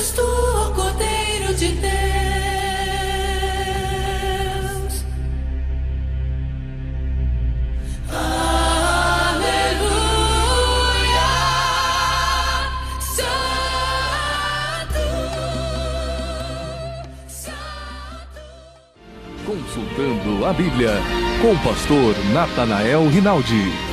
és tu, ó Cordeiro de Deus. Aleluia, Santo, Santo. Consultando a Bíblia, com o pastor Natanael Rinaldi.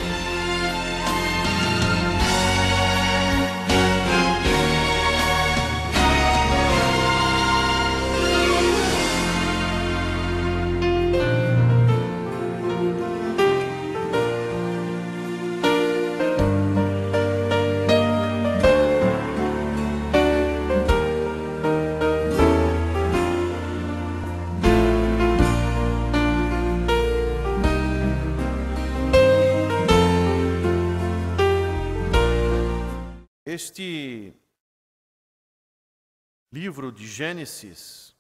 Este livro de Gênesis,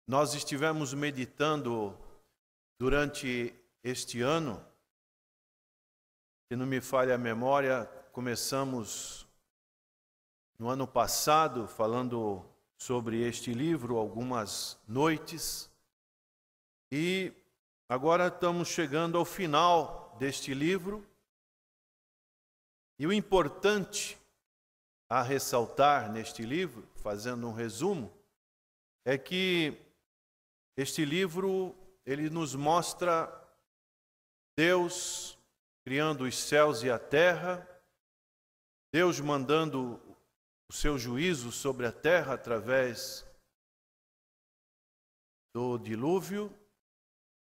nós estivemos meditando durante este ano, se não me falha a memória, começamos no ano passado falando sobre este livro, algumas noites, e agora estamos chegando ao final deste livro, e o importante a ressaltar neste livro, fazendo um resumo, é que este livro, ele nos mostra Deus criando os céus e a terra, Deus mandando o seu juízo sobre a terra através do dilúvio,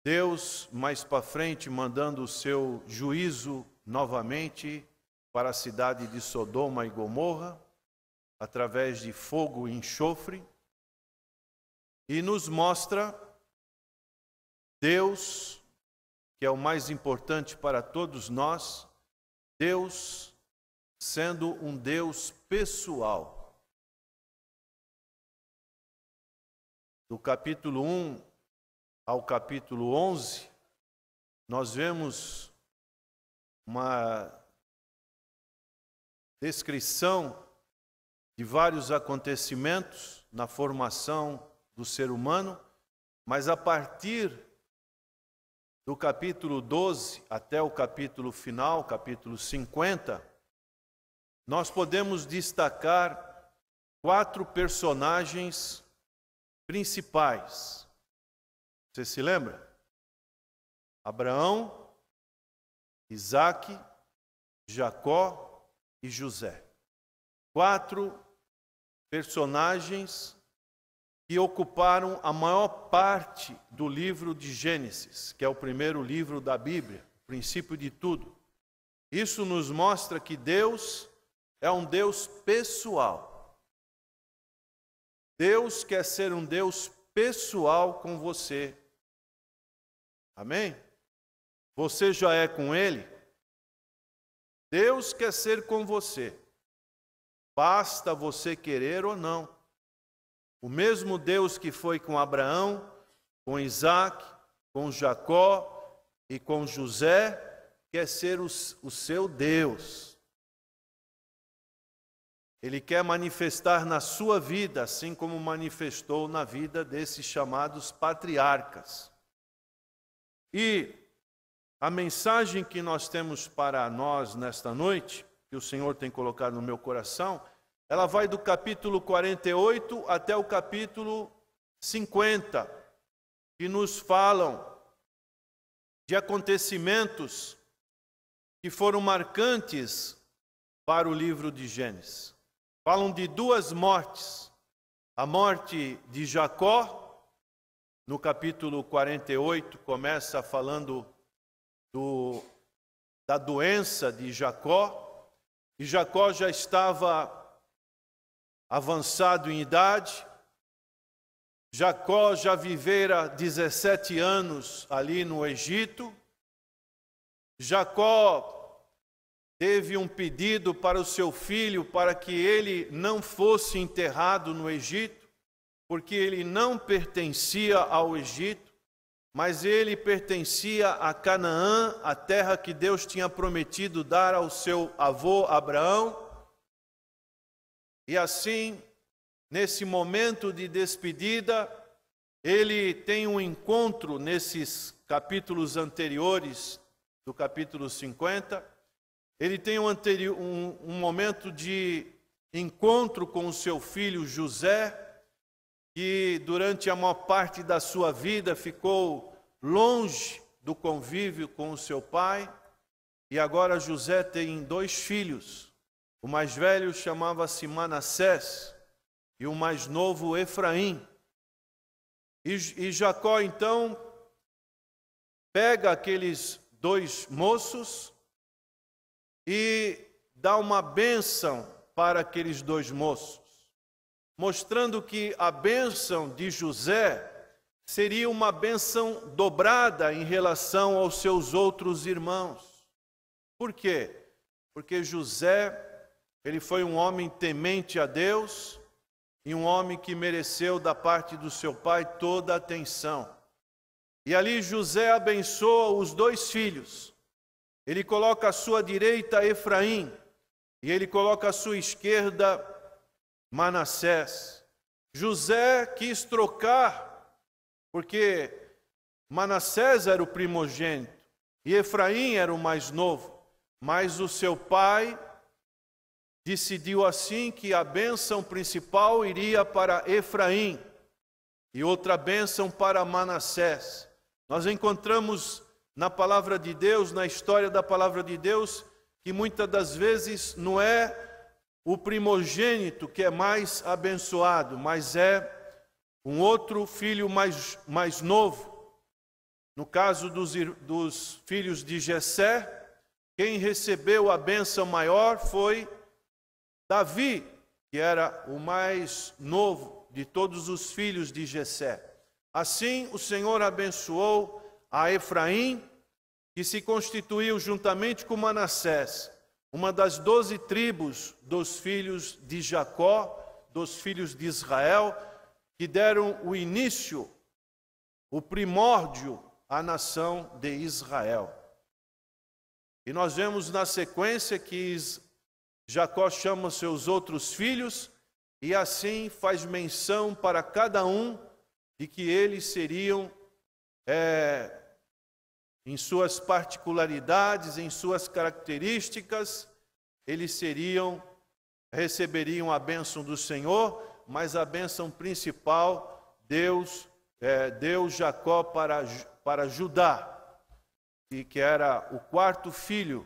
Deus mais para frente mandando o seu juízo novamente para a cidade de Sodoma e Gomorra, através de fogo e enxofre, e nos mostra Deus, que é o mais importante para todos nós, Deus sendo um Deus pessoal. Do capítulo 1 ao capítulo 11, nós vemos uma descrição de vários acontecimentos na formação do ser humano, mas a partir do capítulo 12 até o capítulo final, capítulo 50, nós podemos destacar 4 personagens principais. Você se lembra? Abraão, Isaque, Jacó e José. 4 personagens que ocuparam a maior parte do livro de Gênesis, que é o primeiro livro da Bíblia, o princípio de tudo. Isso nos mostra que Deus é um Deus pessoal. Deus quer ser um Deus pessoal com você. Amém? Você já é com Ele? Deus quer ser com você. Basta você querer ou não. O mesmo Deus que foi com Abraão, com Isaque, com Jacó e com José, quer ser o seu Deus. Ele quer manifestar na sua vida, assim como manifestou na vida desses chamados patriarcas. E a mensagem que nós temos para nós nesta noite, que o Senhor tem colocado no meu coração, ela vai do capítulo 48 até o capítulo 50, que nos falam de acontecimentos que foram marcantes para o livro de Gênesis. Falam de 2 mortes. A morte de Jacó, no capítulo 48, começa falando da doença de Jacó, e Jacó já estava avançado em idade, Jacó já vivera 17 anos ali no Egito, Jacó teve um pedido para o seu filho para que ele não fosse enterrado no Egito, porque ele não pertencia ao Egito, mas ele pertencia a Canaã, a terra que Deus tinha prometido dar ao seu avô Abraão. E assim, nesse momento de despedida, ele tem um encontro nesses capítulos anteriores, do capítulo 50, ele tem um momento de encontro com o seu filho José, que durante a maior parte da sua vida ficou longe do convívio com o seu pai, e agora José tem 2 filhos. O mais velho chamava-se Manassés e o mais novo Efraim. E Jacó então pega aqueles 2 moços e dá uma bênção para aqueles 2 moços, mostrando que a bênção de José seria uma bênção dobrada em relação aos seus outros irmãos. Por quê? Porque José, ele foi um homem temente a Deus e um homem que mereceu da parte do seu pai toda a atenção. E ali José abençoa os 2 filhos. Ele coloca à sua direita Efraim e ele coloca à sua esquerda Manassés. José quis trocar, porque Manassés era o primogênito e Efraim era o mais novo, mas o seu pai decidiu assim que a bênção principal iria para Efraim e outra bênção para Manassés. Nós encontramos na palavra de Deus, na história da palavra de Deus, que muitas das vezes não é o primogênito que é mais abençoado, mas é um outro filho mais novo. No caso dos filhos de Jessé, quem recebeu a bênção maior foi Davi, que era o mais novo de todos os filhos de Jessé. Assim, o Senhor abençoou a Efraim, que se constituiu juntamente com Manassés, uma das 12 tribos dos filhos de Jacó, dos filhos de Israel, que deram o início, o primórdio à nação de Israel. E nós vemos na sequência que Jacó chama seus outros filhos e assim faz menção para cada um de que eles seriam, em suas particularidades, em suas características, eles receberiam a bênção do Senhor, mas a bênção principal Deus deu Jacó para Judá, e que era o 4º filho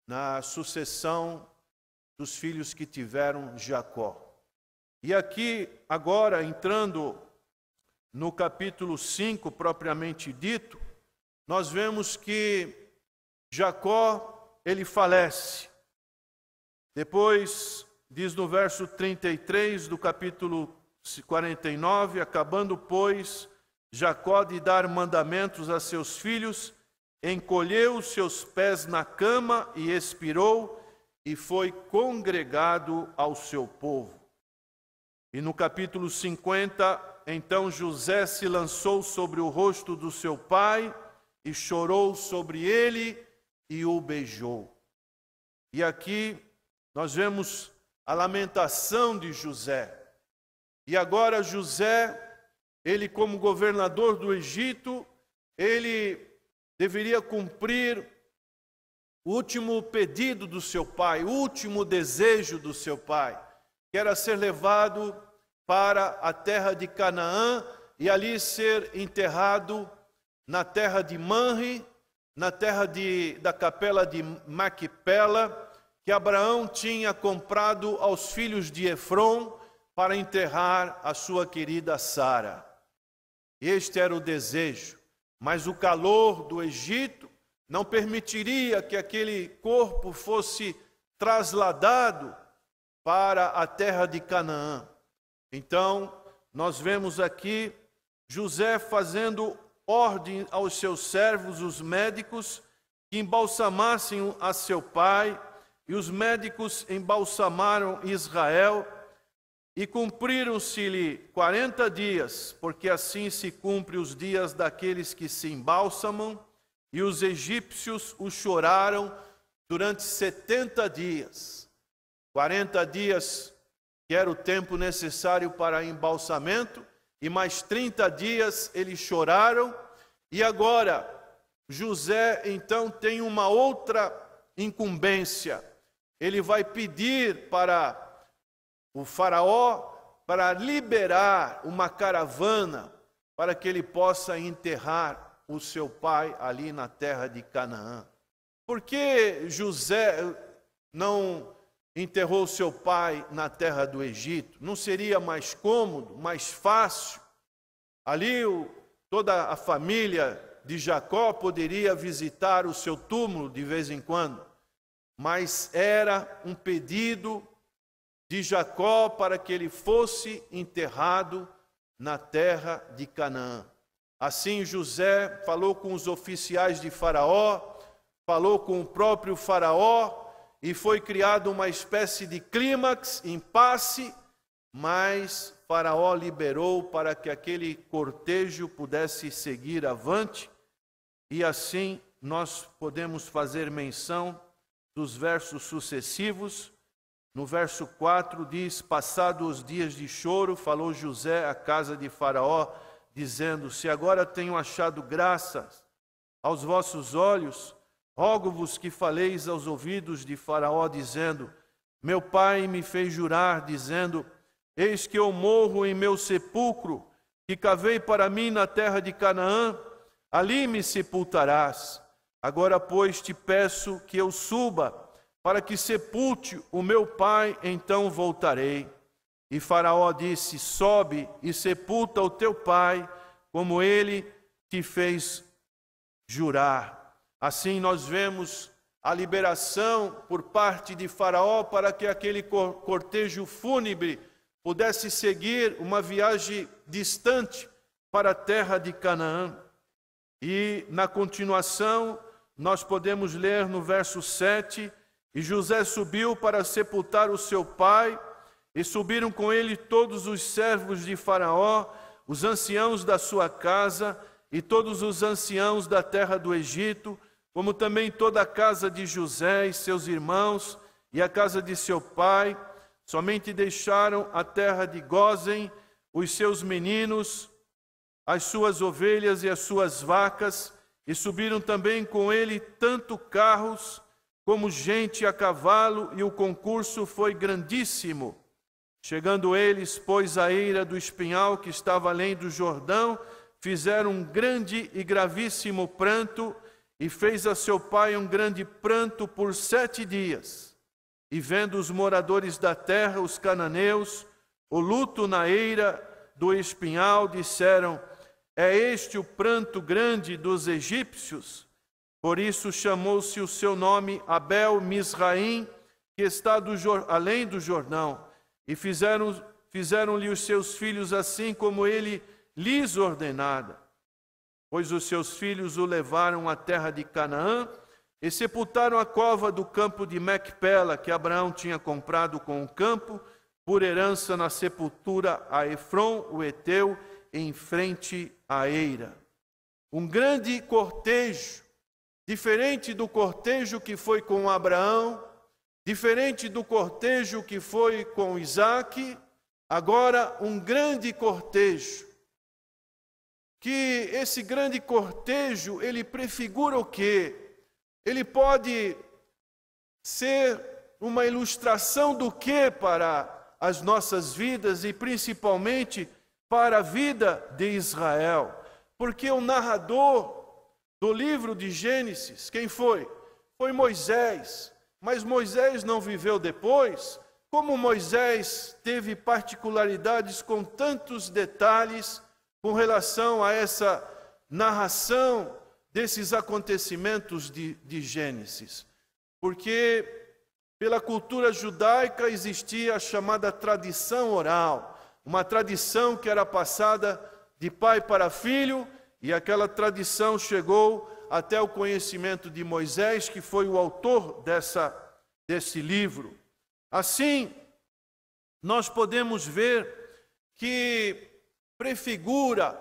na sucessão dos filhos que tiveram Jacó. E aqui, agora, entrando no capítulo 5, propriamente dito, nós vemos que Jacó, ele falece. Depois, diz no verso 33 do capítulo 49, acabando, pois, Jacó de dar mandamentos a seus filhos, encolheu os seus pés na cama e expirou, e foi congregado ao seu povo. E no capítulo 50, então José se lançou sobre o rosto do seu pai, e chorou sobre ele, e o beijou. E aqui nós vemos a lamentação de José. E agora José, ele como governador do Egito, ele deveria cumprir o último pedido do seu pai, o último desejo do seu pai, que era ser levado para a terra de Canaã e ali ser enterrado na terra de Manre, na terra da capela de Maquipela, que Abraão tinha comprado aos filhos de Efron para enterrar a sua querida Sara. Este era o desejo, mas o calor do Egito não permitiria que aquele corpo fosse trasladado para a terra de Canaã. Então, nós vemos aqui José fazendo ordem aos seus servos, os médicos, que embalsamassem a seu pai, e os médicos embalsamaram Israel, e cumpriram-se-lhe 40 dias, porque assim se cumpre os dias daqueles que se embalsamam, e os egípcios o choraram durante 70 dias. 40 dias que era o tempo necessário para embalsamento, e mais 30 dias eles choraram, e agora José então tem uma outra incumbência. Ele vai pedir para o faraó para liberar uma caravana para que ele possa enterrar o seu pai ali na terra de Canaã. Por que José não enterrou seu pai na terra do Egito? Não seria mais cômodo, mais fácil? Ali toda a família de Jacó poderia visitar o seu túmulo de vez em quando, mas era um pedido de Jacó para que ele fosse enterrado na terra de Canaã. Assim José falou com os oficiais de Faraó, falou com o próprio Faraó, e foi criado uma espécie de clímax, impasse, mas Faraó liberou para que aquele cortejo pudesse seguir avante, e assim nós podemos fazer menção dos versos sucessivos. No verso 4 diz: passados os dias de choro, falou José à casa de Faraó, dizendo: se agora tenho achado graças aos vossos olhos, rogo-vos que faleis aos ouvidos de Faraó, dizendo: meu pai me fez jurar, dizendo: eis que eu morro em meu sepulcro, que cavei para mim na terra de Canaã, ali me sepultarás. Agora, pois, te peço que eu suba, para que sepulte o meu pai, então voltarei. E Faraó disse: sobe e sepulta o teu pai, como ele te fez jurar. Assim nós vemos a liberação por parte de Faraó para que aquele cortejo fúnebre pudesse seguir uma viagem distante para a terra de Canaã. E na continuação nós podemos ler no verso 7: e José subiu para sepultar o seu pai, e subiram com ele todos os servos de Faraó, os anciãos da sua casa e todos os anciãos da terra do Egito, como também toda a casa de José e seus irmãos e a casa de seu pai. Somente deixaram a terra de Gósen, os seus meninos, as suas ovelhas e as suas vacas, e subiram também com ele tanto carros como gente a cavalo, e o concurso foi grandíssimo. Chegando eles, pois, à eira do espinhal que estava além do Jordão, fizeram um grande e gravíssimo pranto, e fez a seu pai um grande pranto por 7 dias. E vendo os moradores da terra, os cananeus, o luto na eira do espinhal, disseram: é este o pranto grande dos egípcios? Por isso chamou-se o seu nome Abel-Misraim, que está além do Jordão. E fizeram-lhe os seus filhos assim como ele lhes ordenara. Pois os seus filhos o levaram à terra de Canaã e sepultaram a cova do campo de Macpela, que Abraão tinha comprado com o campo, por herança na sepultura a Efron, o Eteu, em frente à eira. Um grande cortejo, diferente do cortejo que foi com Abraão, diferente do cortejo que foi com Isaque, agora um grande cortejo. Que esse grande cortejo, ele prefigura o quê? Ele pode ser uma ilustração do quê para as nossas vidas e principalmente para a vida de Israel? Porque o narrador do livro de Gênesis, quem foi? Foi Moisés. Mas Moisés não viveu depois. Como Moisés teve particularidades com tantos detalhes com relação a essa narração desses acontecimentos de Gênesis? Porque pela cultura judaica existia a chamada tradição oral, uma tradição que era passada de pai para filho, e aquela tradição chegou até o conhecimento de Moisés, que foi o autor desse livro. Assim, nós podemos ver que prefigura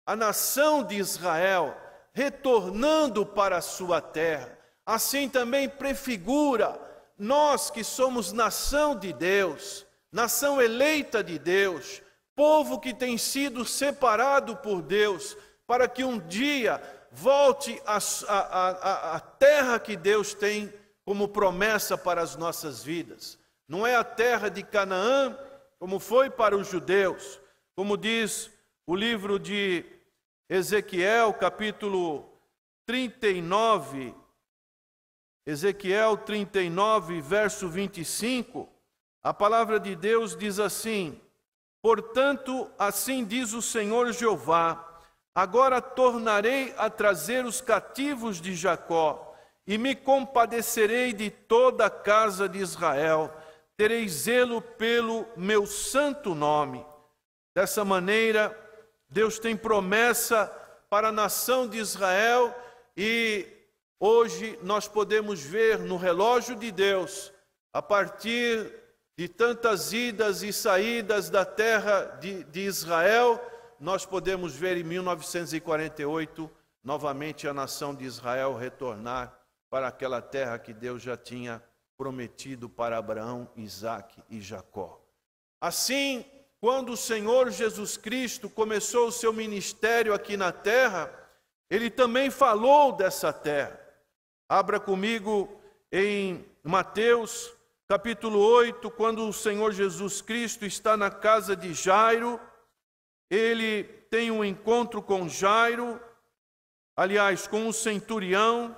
a nação de Israel retornando para a sua terra. Assim também prefigura nós que somos nação de Deus, nação eleita de Deus, povo que tem sido separado por Deus, para que um dia volte a terra que Deus tem como promessa para as nossas vidas. Não é a terra de Canaã, como foi para os judeus, como diz o livro de Ezequiel, capítulo 39, Ezequiel 39, verso 25, a palavra de Deus diz assim: portanto, assim diz o Senhor Jeová, agora tornarei a trazer os cativos de Jacó, e me compadecerei de toda a casa de Israel, terei zelo pelo meu santo nome. Dessa maneira, Deus tem promessa para a nação de Israel, e hoje nós podemos ver no relógio de Deus, a partir de tantas idas e saídas da terra de Israel, nós podemos ver em 1948, novamente a nação de Israel retornar para aquela terra que Deus já tinha prometido para Abraão, Isaque e Jacó. Assim, quando o Senhor Jesus Cristo começou o seu ministério aqui na terra, Ele também falou dessa terra. Abra comigo em Mateus, capítulo 8, quando o Senhor Jesus Cristo está na casa de Jairo, Ele tem um encontro com Jairo, aliás, com o centurião,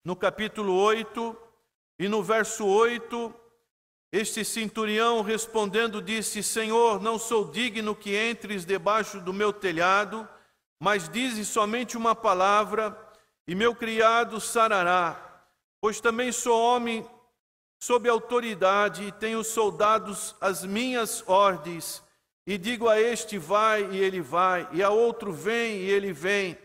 no capítulo 8, e no verso 8, este centurião respondendo disse: Senhor, não sou digno que entres debaixo do meu telhado, mas dize somente uma palavra, e meu criado sarará, pois também sou homem sob autoridade, e tenho soldados às minhas ordens, e digo a este vai, e ele vai, e a outro vem, e ele vem,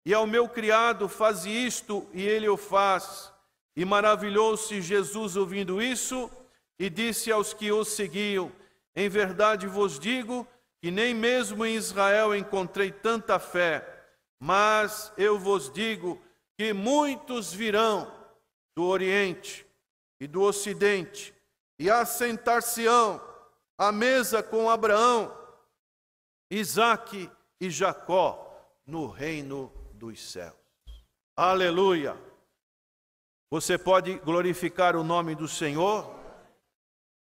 e ao meu criado faz isto, e ele o faz. E maravilhou-se Jesus ouvindo isso, e disse aos que o seguiam: em verdade vos digo que nem mesmo em Israel encontrei tanta fé, mas eu vos digo que muitos virão do Oriente e do Ocidente, e assentar-se-ão à mesa com Abraão, Isaque e Jacó no reino dos céus. Aleluia! Você pode glorificar o nome do Senhor?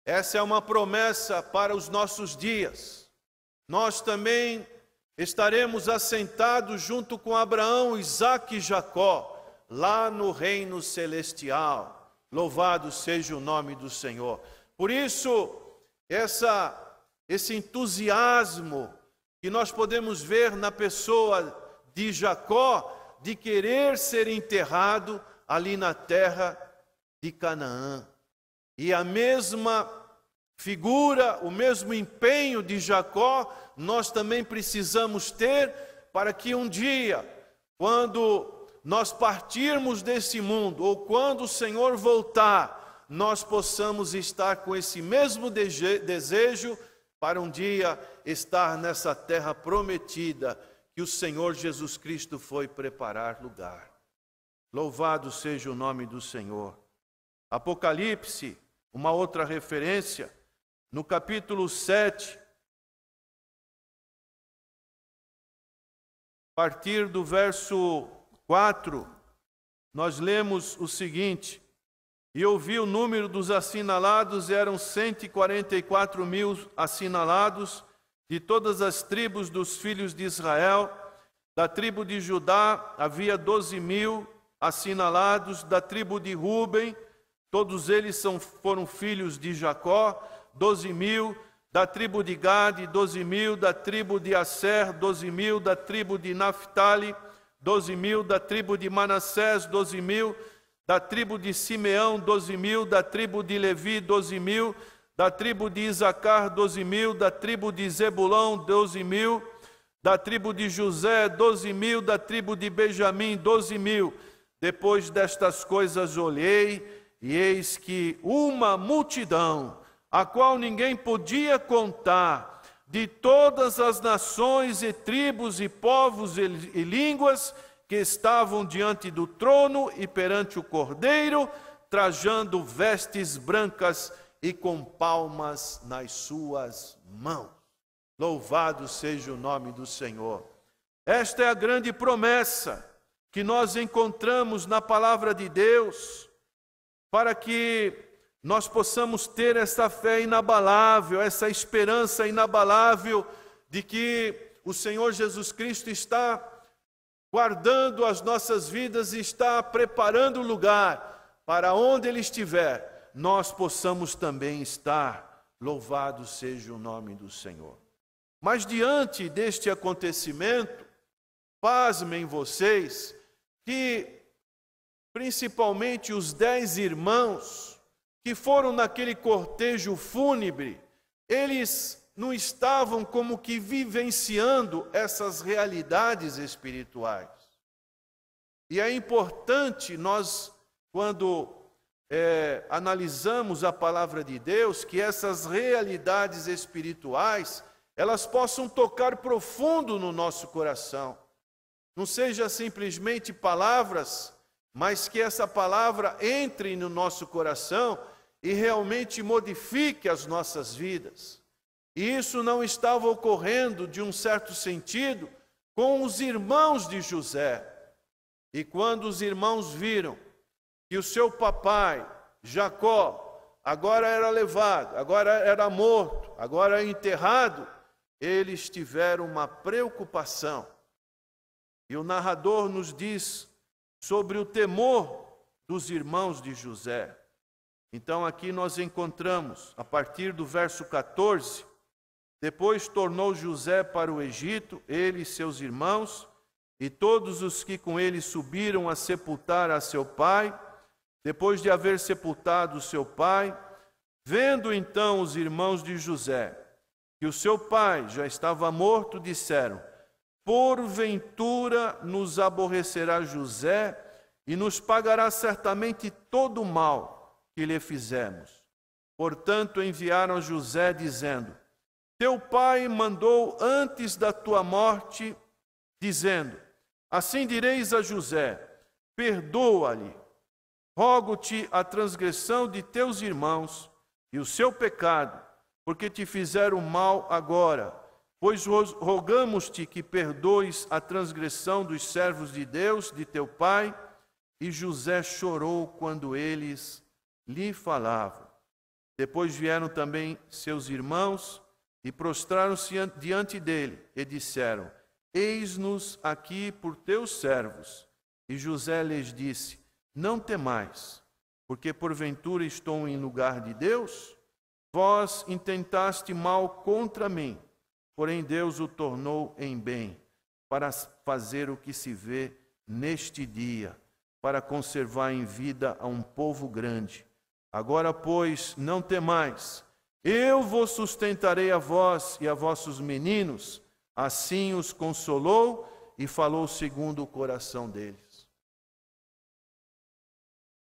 Essa é uma promessa para os nossos dias. Nós também estaremos assentados junto com Abraão, Isaque e Jacó, lá no reino celestial. Louvado seja o nome do Senhor. Por isso, esse entusiasmo que nós podemos ver na pessoa de Jacó, de querer ser enterrado ali na terra de Canaã. E a mesma figura, o mesmo empenho de Jacó, nós também precisamos ter para que um dia, quando nós partirmos desse mundo, ou quando o Senhor voltar, nós possamos estar com esse mesmo desejo para um dia estar nessa terra prometida que o Senhor Jesus Cristo foi preparar lugar. Louvado seja o nome do Senhor. Apocalipse, uma outra referência, no capítulo 7, a partir do verso 4, nós lemos o seguinte: e eu vi o número dos assinalados, eram 144 mil assinalados, de todas as tribos dos filhos de Israel. Da tribo de Judá havia 12 mil assinalados, da tribo de Ruben, todos eles foram filhos de Jacó, 12 mil, da tribo de Gade, 12 mil, da tribo de Asser, 12 mil, da tribo de Naphtali, 12 mil, da tribo de Manassés, 12 mil, da tribo de Simeão, 12 mil, da tribo de Levi, 12 mil, da tribo de Isacar, 12 mil, da tribo de Zebulão, 12 mil, da tribo de José, 12 mil, da tribo de Benjamim, 12 mil. Depois destas coisas olhei, e eis que uma multidão, a qual ninguém podia contar, de todas as nações e tribos e povos e línguas, que estavam diante do trono e perante o Cordeiro, trajando vestes brancas e com palmas nas suas mãos. Louvado seja o nome do Senhor. Esta é a grande promessa que nós encontramos na palavra de Deus, para que nós possamos ter essa fé inabalável, essa esperança inabalável de que o Senhor Jesus Cristo está guardando as nossas vidas e está preparando o lugar para onde Ele estiver, nós possamos também estar. Louvado seja o nome do Senhor. Mas diante deste acontecimento, pasmem vocês que principalmente os 10 irmãos que foram naquele cortejo fúnebre, eles não estavam como que vivenciando essas realidades espirituais. E é importante nós, quando analisamos a palavra de Deus, que essas realidades espirituais, elas possam tocar profundo no nosso coração. Não seja simplesmente palavras, mas que essa palavra entre no nosso coração e realmente modifique as nossas vidas. E isso não estava ocorrendo, de um certo sentido, com os irmãos de José. E quando os irmãos viram que o seu papai, Jacó, agora era levado, agora era morto, agora era enterrado, eles tiveram uma preocupação. E o narrador nos diz sobre o temor dos irmãos de José. Então aqui nós encontramos, a partir do verso 14, depois tornou José para o Egito, ele e seus irmãos, e todos os que com ele subiram a sepultar a seu pai. Depois de haver sepultado seu pai, vendo então os irmãos de José que o seu pai já estava morto, disseram: porventura nos aborrecerá José e nos pagará certamente todo o mal que lhe fizemos. Portanto enviaram José dizendo: teu pai mandou antes da tua morte, dizendo: assim direis a José, perdoa-lhe, rogo-te a transgressão de teus irmãos e o seu pecado, porque te fizeram mal agora, pois rogamos-te que perdoes a transgressão dos servos de Deus, de teu pai. E José chorou quando eles lhe falavam. Depois vieram também seus irmãos e prostraram-se diante dele e disseram: eis-nos aqui por teus servos. E José lhes disse: não temais, porque porventura estou em lugar de Deus? Vós intentaste mal contra mim, porém Deus o tornou em bem, para fazer o que se vê neste dia, para conservar em vida a um povo grande. Agora, pois, não temais, eu vos sustentarei a vós e a vossos meninos. Assim os consolou e falou segundo o coração deles.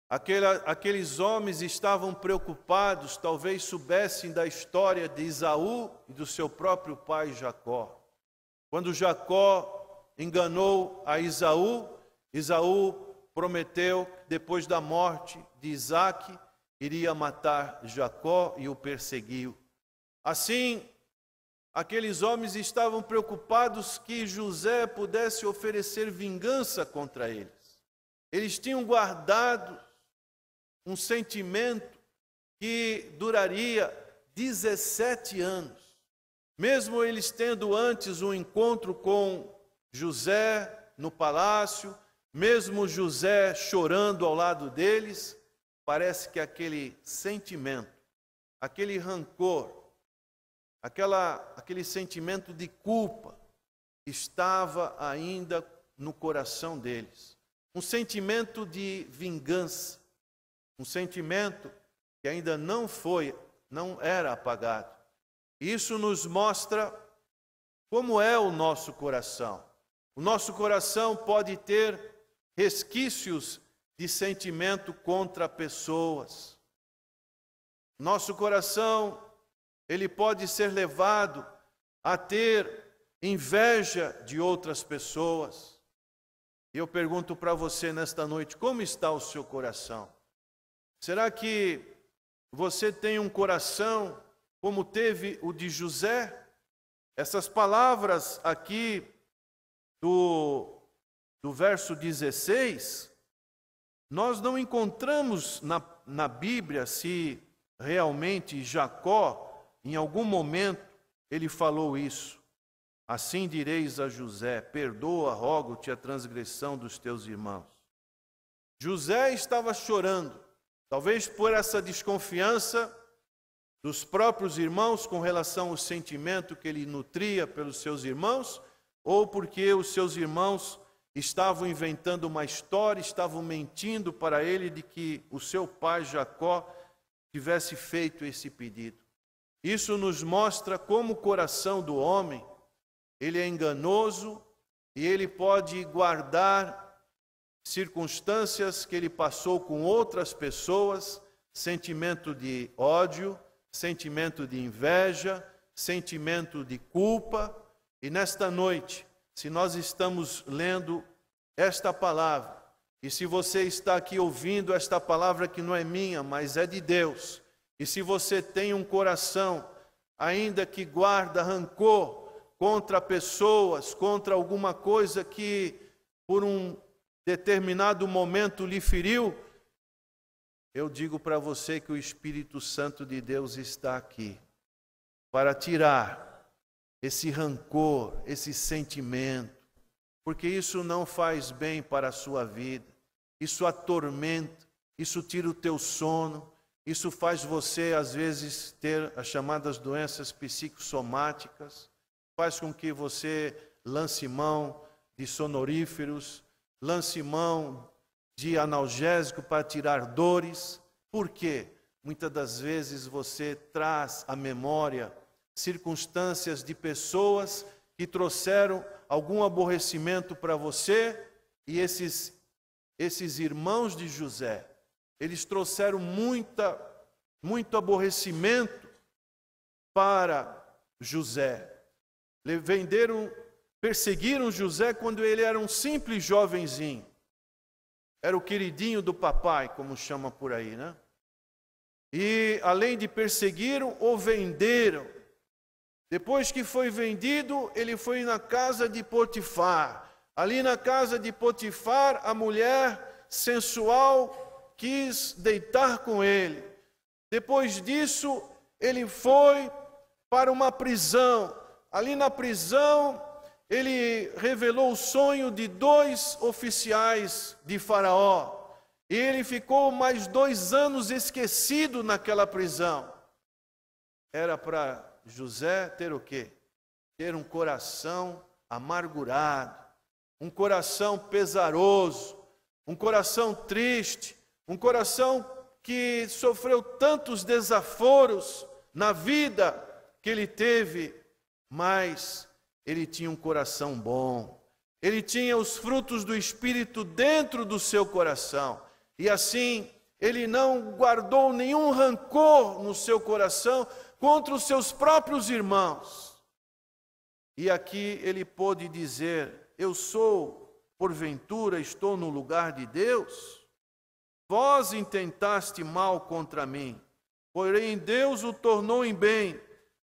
Aqueles homens estavam preocupados, talvez soubessem da história de Esaú e do seu próprio pai Jacó. Quando Jacó enganou a Esaú, Esaú prometeu, depois da morte de Isaque, iria matar Jacó e o perseguiu. Assim, aqueles homens estavam preocupados que José pudesse oferecer vingança contra eles. Eles tinham guardado um sentimento que duraria 17 anos. Mesmo eles tendo antes um encontro com José no palácio, mesmo José chorando ao lado deles, parece que aquele sentimento, aquele rancor, aquele sentimento de culpa estava ainda no coração deles. Um sentimento de vingança, um sentimento que ainda não era apagado. Isso nos mostra como é o nosso coração. O nosso coração pode ter resquícios de sentimento contra pessoas. Nosso coração, ele pode ser levado a ter inveja de outras pessoas. E eu pergunto para você nesta noite, como está o seu coração? Será que você tem um coração como teve o de José? Essas palavras aqui do verso 16, nós não encontramos na Bíblia se realmente Jacó, em algum momento, ele falou isso. Assim direis a José: perdoa, rogo-te, a transgressão dos teus irmãos. José estava chorando, talvez por essa desconfiança dos próprios irmãos com relação ao sentimento que ele nutria pelos seus irmãos, ou porque os seus irmãos estavam inventando uma história, estavam mentindo para ele de que o seu pai Jacó tivesse feito esse pedido. Isso nos mostra como o coração do homem, ele é enganoso e ele pode guardar circunstâncias que ele passou com outras pessoas, sentimento de ódio, sentimento de inveja, sentimento de culpa. E nesta noite, se nós estamos lendo esta palavra, e se você está aqui ouvindo esta palavra que não é minha, mas é de Deus, e se você tem um coração ainda que guarda rancor contra pessoas, contra alguma coisa que por um determinado momento lhe feriu, eu digo para você que o Espírito Santo de Deus está aqui para tirar esse rancor, esse sentimento, porque isso não faz bem para a sua vida, isso atormenta, isso tira o teu sono, isso faz você às vezes ter as chamadas doenças psicossomáticas, faz com que você lance mão de sonoríferos, lance mão de analgésico para tirar dores. Por quê? Muitas das vezes você traz à memória circunstâncias de pessoas que trouxeram algum aborrecimento para você, e esses irmãos de José, eles trouxeram muito aborrecimento para José. Perseguiram José quando ele era um simples jovenzinho. Era o queridinho do papai, como chama por aí, né? E além de perseguiram, o venderam. Depois que foi vendido, ele foi na casa de Potifar. Ali na casa de Potifar, a mulher sensual quis deitar com ele. Depois disso, ele foi para uma prisão. Ali na prisão, ele revelou o sonho de 2 oficiais de Faraó. E ele ficou mais 2 anos esquecido naquela prisão. Era para José ter o quê? Ter um coração amargurado, um coração pesaroso, um coração triste, um coração que sofreu tantos desaforos na vida que ele teve, mas ele tinha um coração bom, ele tinha os frutos do Espírito dentro do seu coração, e assim ele não guardou nenhum rancor no seu coração contra os seus próprios irmãos. E aqui ele pôde dizer: eu sou, porventura, estou no lugar de Deus? Vós intentaste mal contra mim, porém Deus o tornou em bem,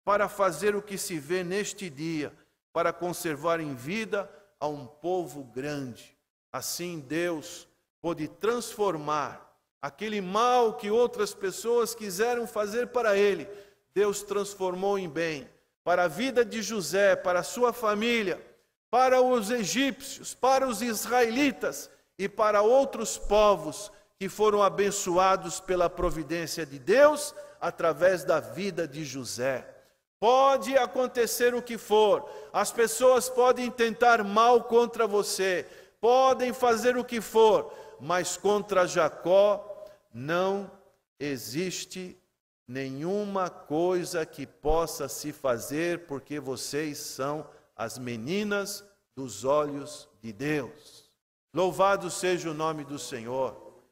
para fazer o que se vê neste dia, para conservar em vida a um povo grande. Assim Deus pôde transformar aquele mal que outras pessoas quiseram fazer para ele, Deus transformou em bem, para a vida de José, para a sua família, para os egípcios, para os israelitas e para outros povos que foram abençoados pela providência de Deus através da vida de José. Pode acontecer o que for, as pessoas podem tentar mal contra você, podem fazer o que for, mas contra Jacó não existe nenhuma coisa que possa se fazer, porque vocês são as meninas dos olhos de Deus. Louvado seja o nome do Senhor.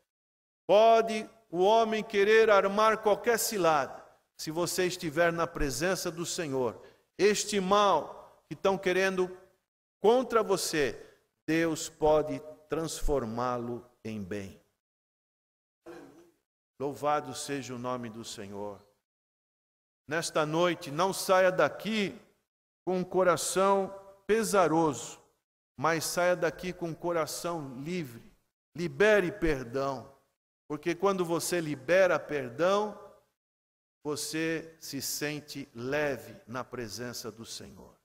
Pode o homem querer armar qualquer cilada, se você estiver na presença do Senhor, este mal que estão querendo contra você, Deus pode transformá-lo em bem. Louvado seja o nome do Senhor. Nesta noite, não saia daqui com um coração pesaroso, mas saia daqui com um coração livre. Libere perdão, porque quando você libera perdão, você se sente leve na presença do Senhor.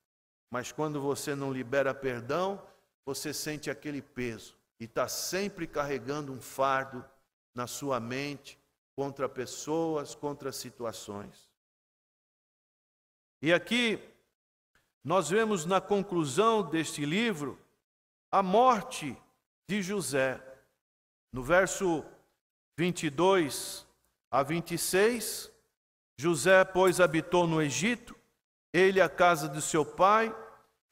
Mas quando você não libera perdão, você sente aquele peso e está sempre carregando um fardo na sua mente contra pessoas, contra situações. E aqui nós vemos na conclusão deste livro a morte de José. No verso 22 a 26, José, pois, habitou no Egito, ele a casa de seu pai,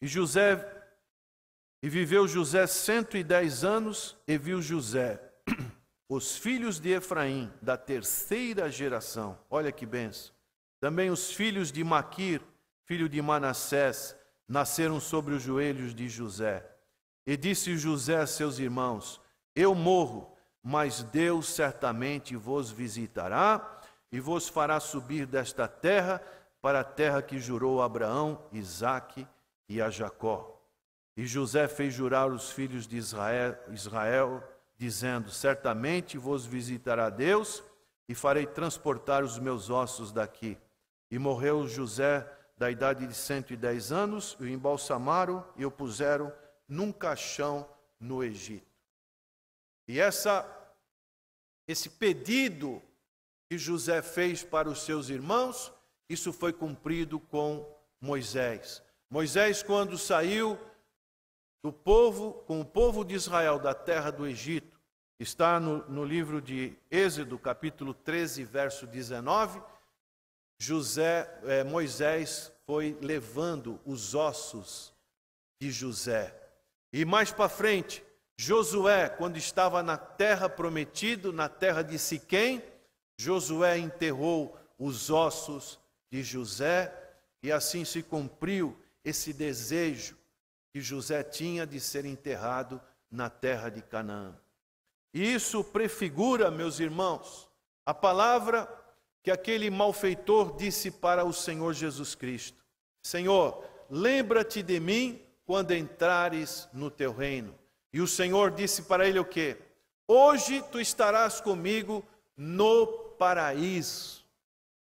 e viveu José 110 anos, e viu José os filhos de Efraim, da terceira geração. Olha que benção. Também os filhos de Maquir, filho de Manassés, nasceram sobre os joelhos de José. E disse José a seus irmãos: eu morro, mas Deus certamente vos visitará e vos fará subir desta terra para a terra que jurou a Abraão, Isaque e a Jacó. E José fez jurar os filhos de Israel, dizendo: certamente vos visitará Deus e farei transportar os meus ossos daqui. E morreu José da idade de 110 anos, e o embalsamaram e o puseram num caixão no Egito. E esse pedido que José fez para os seus irmãos, isso foi cumprido com Moisés. Moisés, quando saiu com o povo de Israel da terra do Egito, está no livro de Êxodo, capítulo 13, verso 19, Moisés foi levando os ossos de José. E mais para frente, Josué, quando estava na terra prometida, na terra de Siquém, Josué enterrou os ossos de José, e assim se cumpriu esse desejo que José tinha de ser enterrado na terra de Canaã. E isso prefigura, meus irmãos, a palavra que aquele malfeitor disse para o Senhor Jesus Cristo: Senhor, lembra-te de mim quando entrares no teu reino. E o Senhor disse para ele o quê? Hoje tu estarás comigo no paraíso.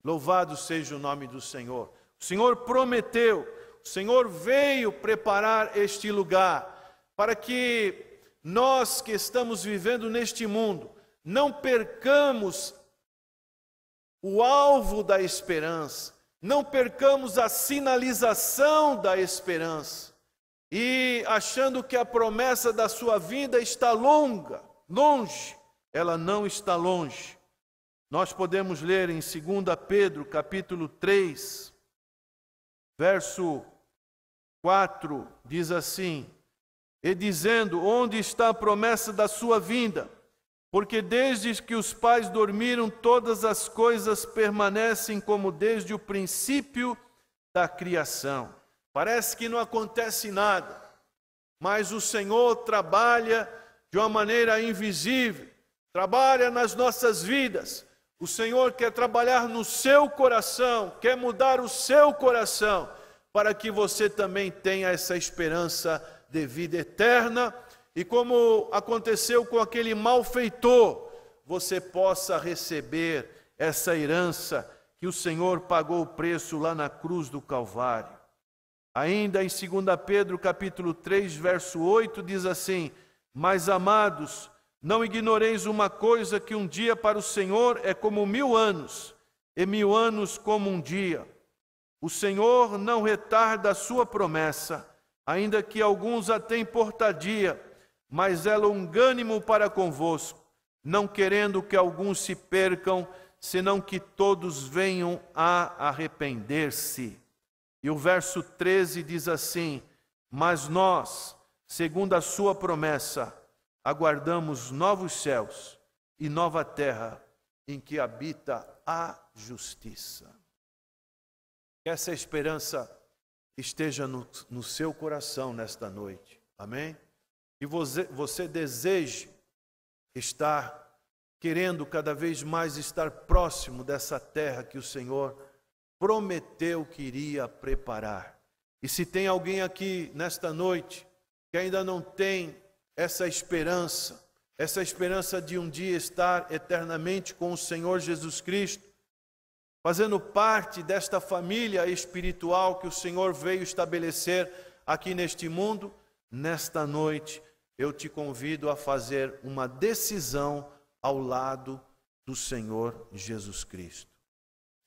Louvado seja o nome do Senhor. O Senhor prometeu, o Senhor veio preparar este lugar para que nós que estamos vivendo neste mundo não percamos o alvo da esperança, não percamos a sinalização da esperança, e achando que a promessa da sua vida está longe, ela não está longe. Nós podemos ler em 2 Pedro, capítulo 3, verso 4, diz assim: e dizendo, onde está a promessa da sua vinda? Porque desde que os pais dormiram, todas as coisas permanecem como desde o princípio da criação. Parece que não acontece nada, mas o Senhor trabalha de uma maneira invisível, trabalha nas nossas vidas. O Senhor quer trabalhar no seu coração, quer mudar o seu coração, para que você também tenha essa esperança de vida eterna, e como aconteceu com aquele malfeitor, você possa receber essa herança que o Senhor pagou o preço lá na cruz do Calvário. Ainda em 2 Pedro capítulo 3, verso 8, diz assim: mas amados, não ignoreis uma coisa, que um dia para o Senhor é como 1000 anos, e 1000 anos como um dia. O Senhor não retarda a sua promessa, ainda que alguns a tenham por tardia, mas é longânimo para convosco, não querendo que alguns se percam, senão que todos venham a arrepender-se. E o verso 13 diz assim: mas nós, segundo a sua promessa, aguardamos novos céus e nova terra, em que habita a justiça. Que essa esperança esteja no seu coração nesta noite. Amém? Que você deseje estar querendo cada vez mais estar próximo dessa terra que o Senhor prometeu que iria preparar. E se tem alguém aqui nesta noite que ainda não tem essa esperança de um dia estar eternamente com o Senhor Jesus Cristo, fazendo parte desta família espiritual que o Senhor veio estabelecer aqui neste mundo, nesta noite eu te convido a fazer uma decisão ao lado do Senhor Jesus Cristo.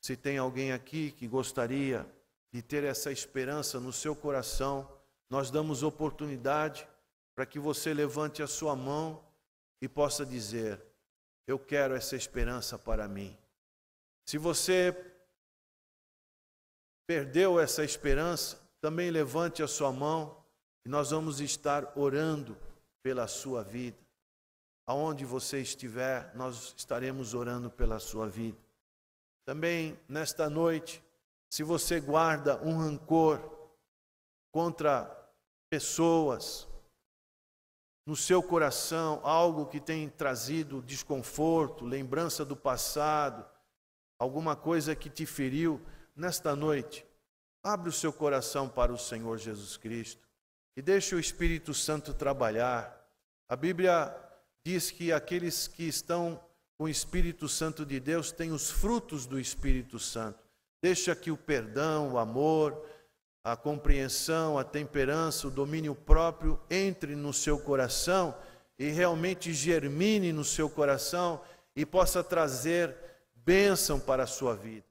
Se tem alguém aqui que gostaria de ter essa esperança no seu coração, nós damos oportunidade para que você levante a sua mão e possa dizer: eu quero essa esperança para mim. Se você perdeu essa esperança, também levante a sua mão e nós vamos estar orando pela sua vida. Aonde você estiver, nós estaremos orando pela sua vida. Também nesta noite, se você guarda um rancor contra pessoas no seu coração, algo que tem trazido desconforto, lembrança do passado, alguma coisa que te feriu, nesta noite, abre o seu coração para o Senhor Jesus Cristo e deixe o Espírito Santo trabalhar. A Bíblia diz que aqueles que estão com o Espírito Santo de Deus têm os frutos do Espírito Santo. Deixa que o perdão, o amor, a compreensão, a temperança, o domínio próprio entre no seu coração e realmente germine no seu coração e possa trazer bênção para a sua vida.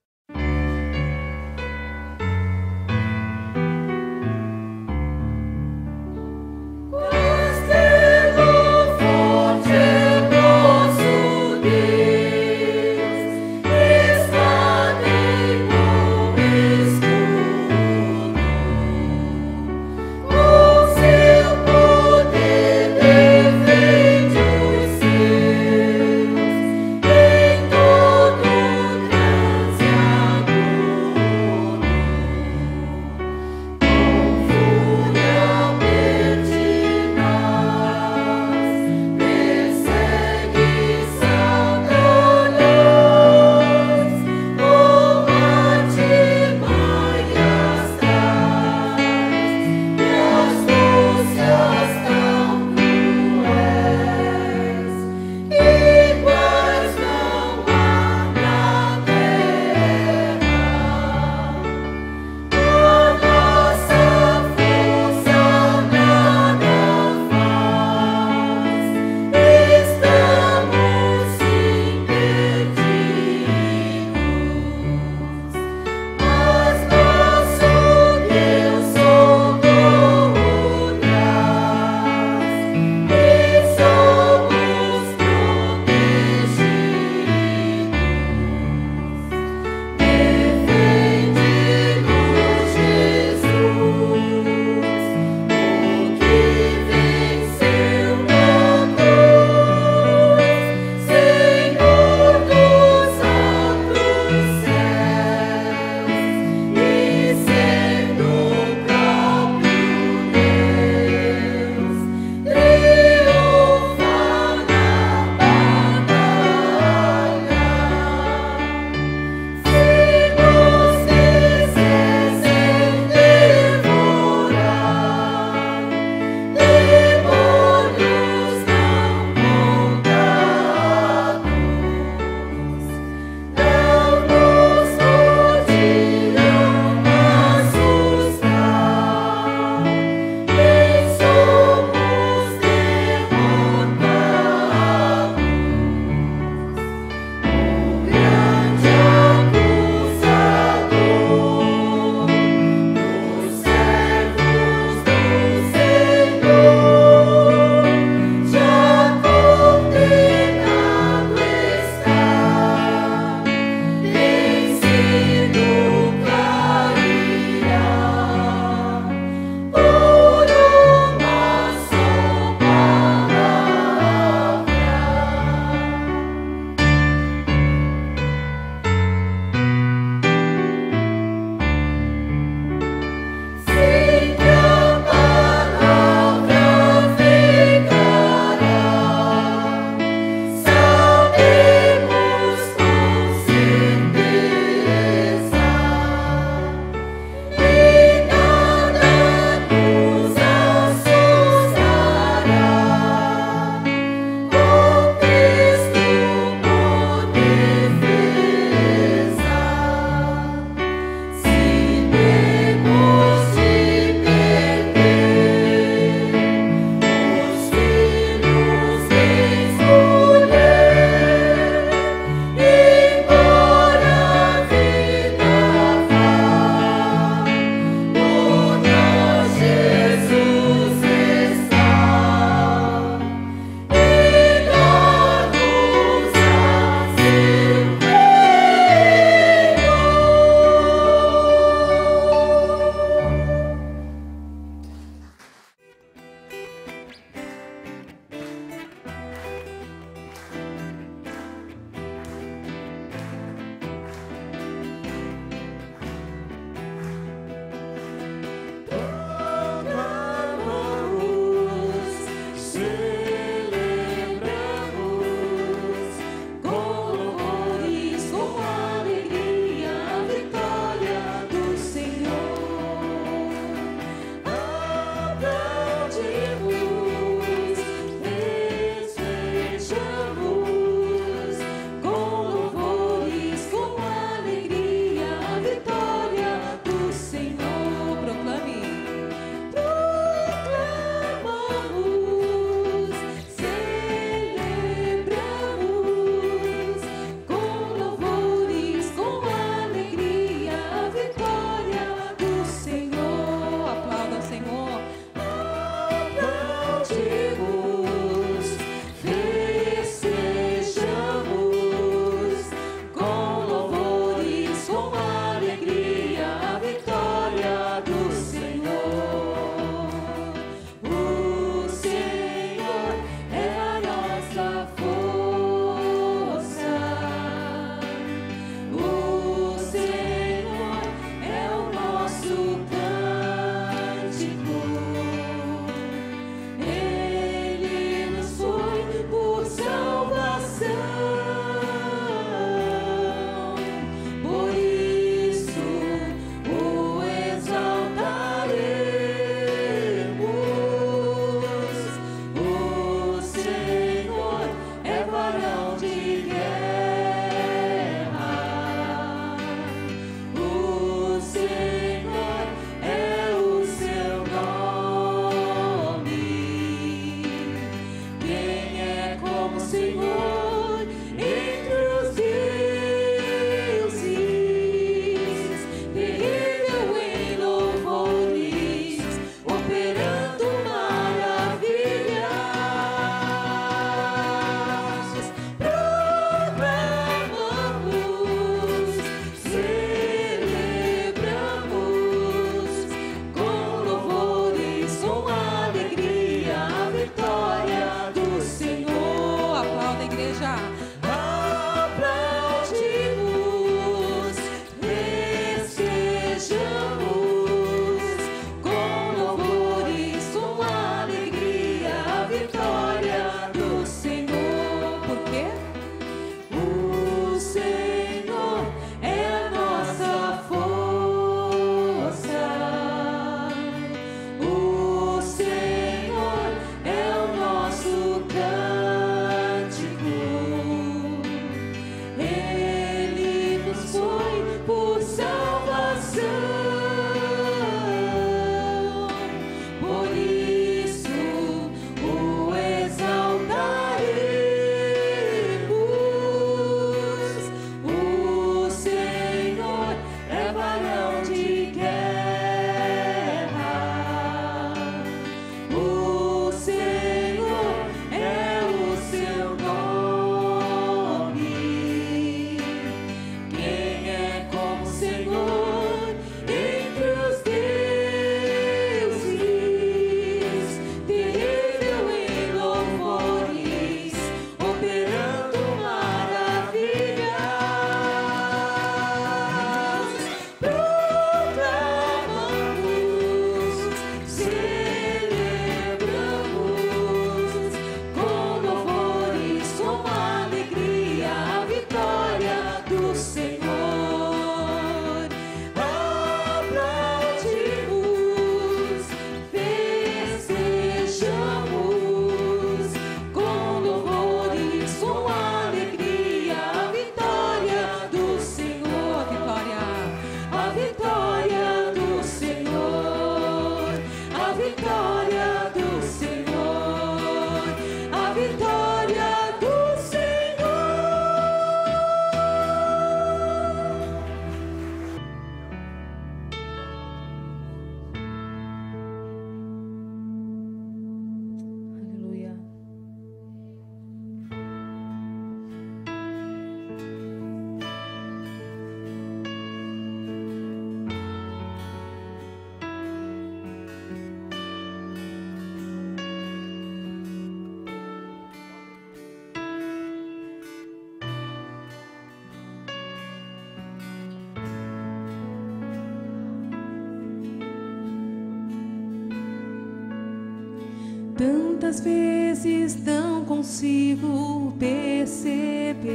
Tantas vezes não consigo perceber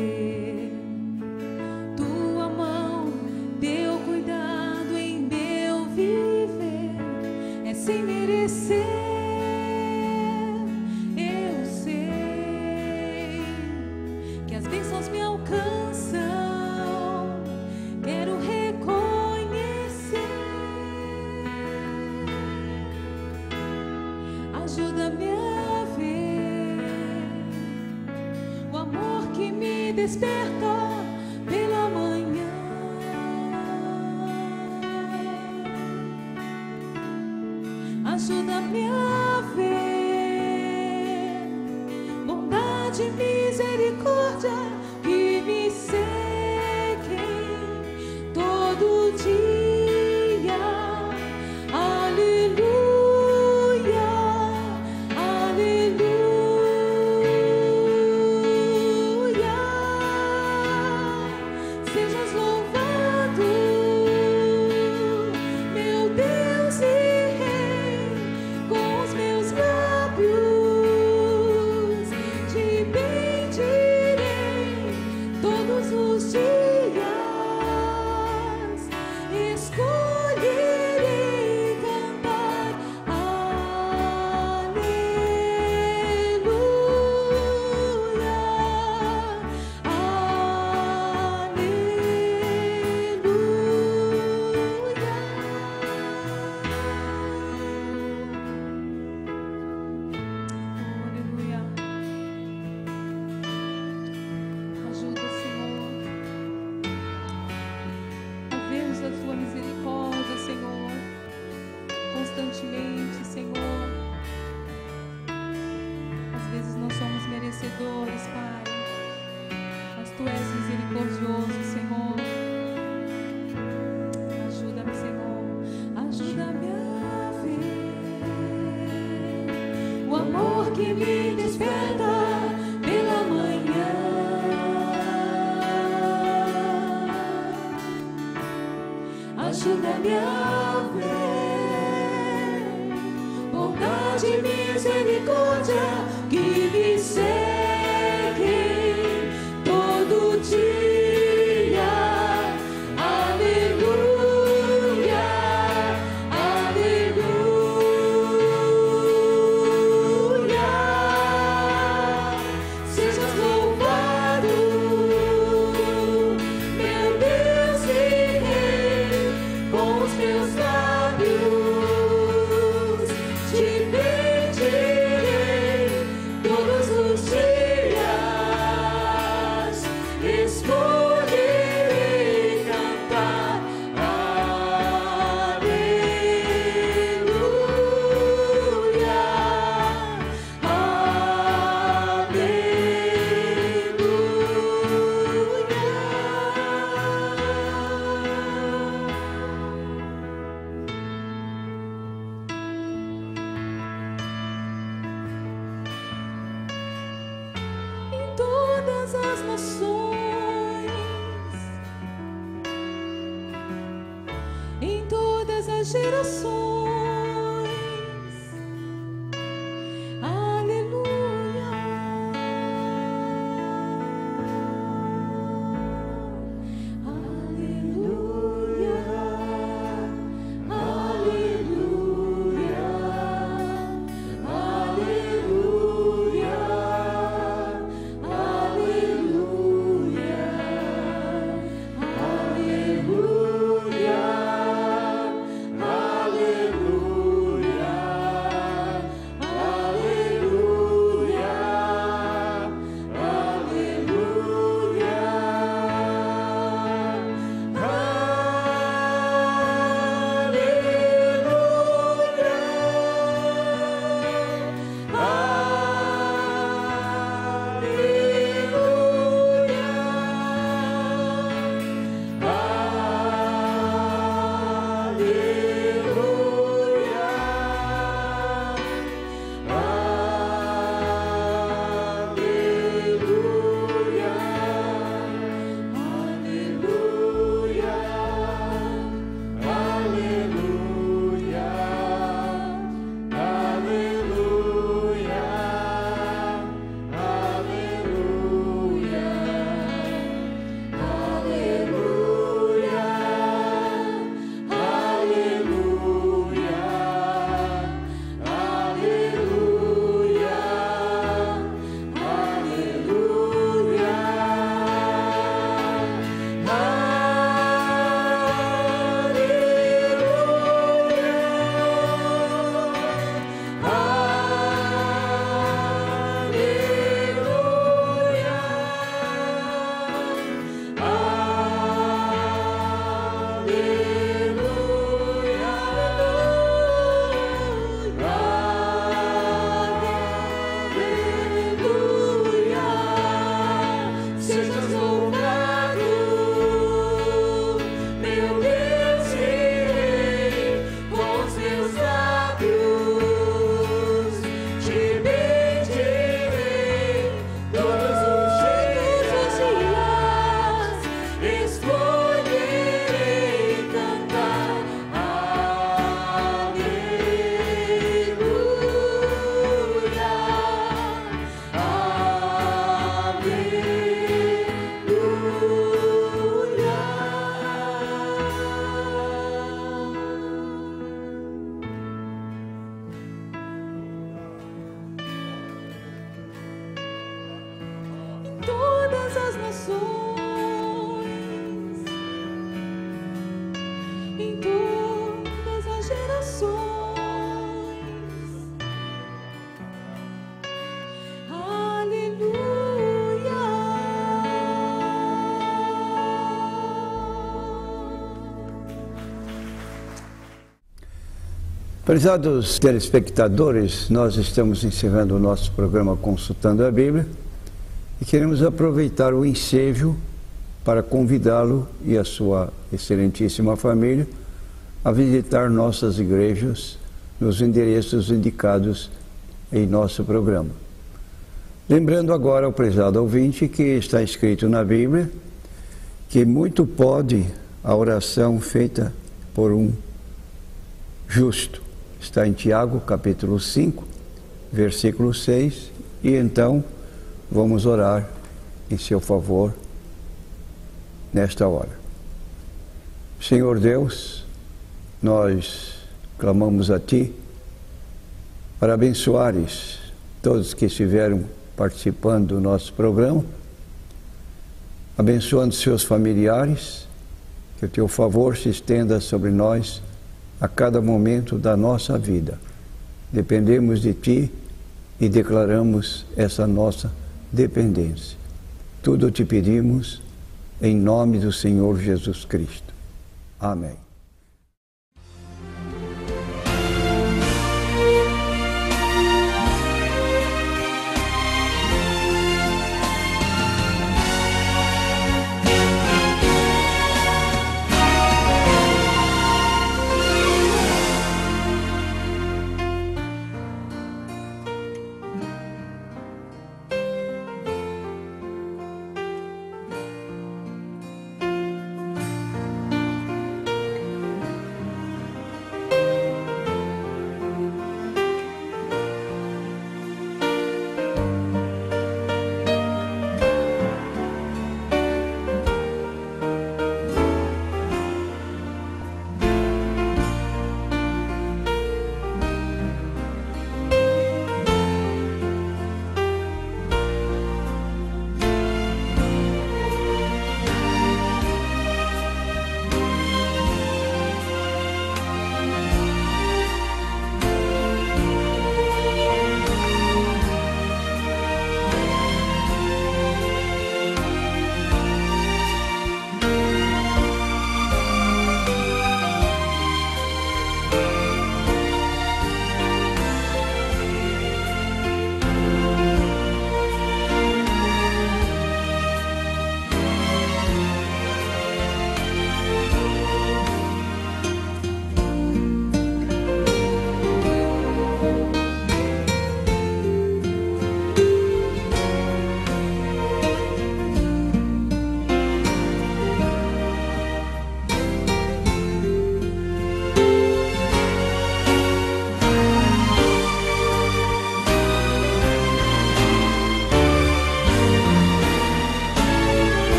tua mão, teu cuidado em meu viver. É sem merecer, eu sei que as bênçãos me alcançam. Quero reconhecer. Ajuda-me a ver o amor que me desperta pela manhã. Ajuda-me a ver bondade e misericórdia que me seguem todo dia. Aleluia. Constantemente, Senhor. Às vezes não somos merecedores, Pai, mas Tu és misericordioso, Senhor. Ajuda-me, Senhor. Ajuda-me a ver o amor que me desperta pela manhã. Ajuda-me a ver bondade e misericórdia que me seguem todo dia. Aleluia, aleluia. Sejas louvado, meu Deus e Rei, com os meus lábios te bendirei todos os dias. Escolherei cantar aleluia, em todas as nações, em todas as gerações. Aleluia, aleluia, aleluia, aleluia, aleluia, aleluia, aleluia. Prezados telespectadores, nós estamos encerrando o nosso programa Consultando a Bíblia e queremos aproveitar o ensejo para convidá-lo e a sua excelentíssima família a visitar nossas igrejas nos endereços indicados em nosso programa. Lembrando agora ao prezado ouvinte que está escrito na Bíblia que muito pode a oração feita por um justo. Está em Tiago, capítulo 5, versículo 6, e então vamos orar em seu favor nesta hora. Senhor Deus, nós clamamos a Ti para abençoares todos que estiveram participando do nosso programa, abençoando seus familiares, que o Teu favor se estenda sobre nós a cada momento da nossa vida. Dependemos de Ti e declaramos essa nossa dependência. Tudo te pedimos em nome do Senhor Jesus Cristo. Amém.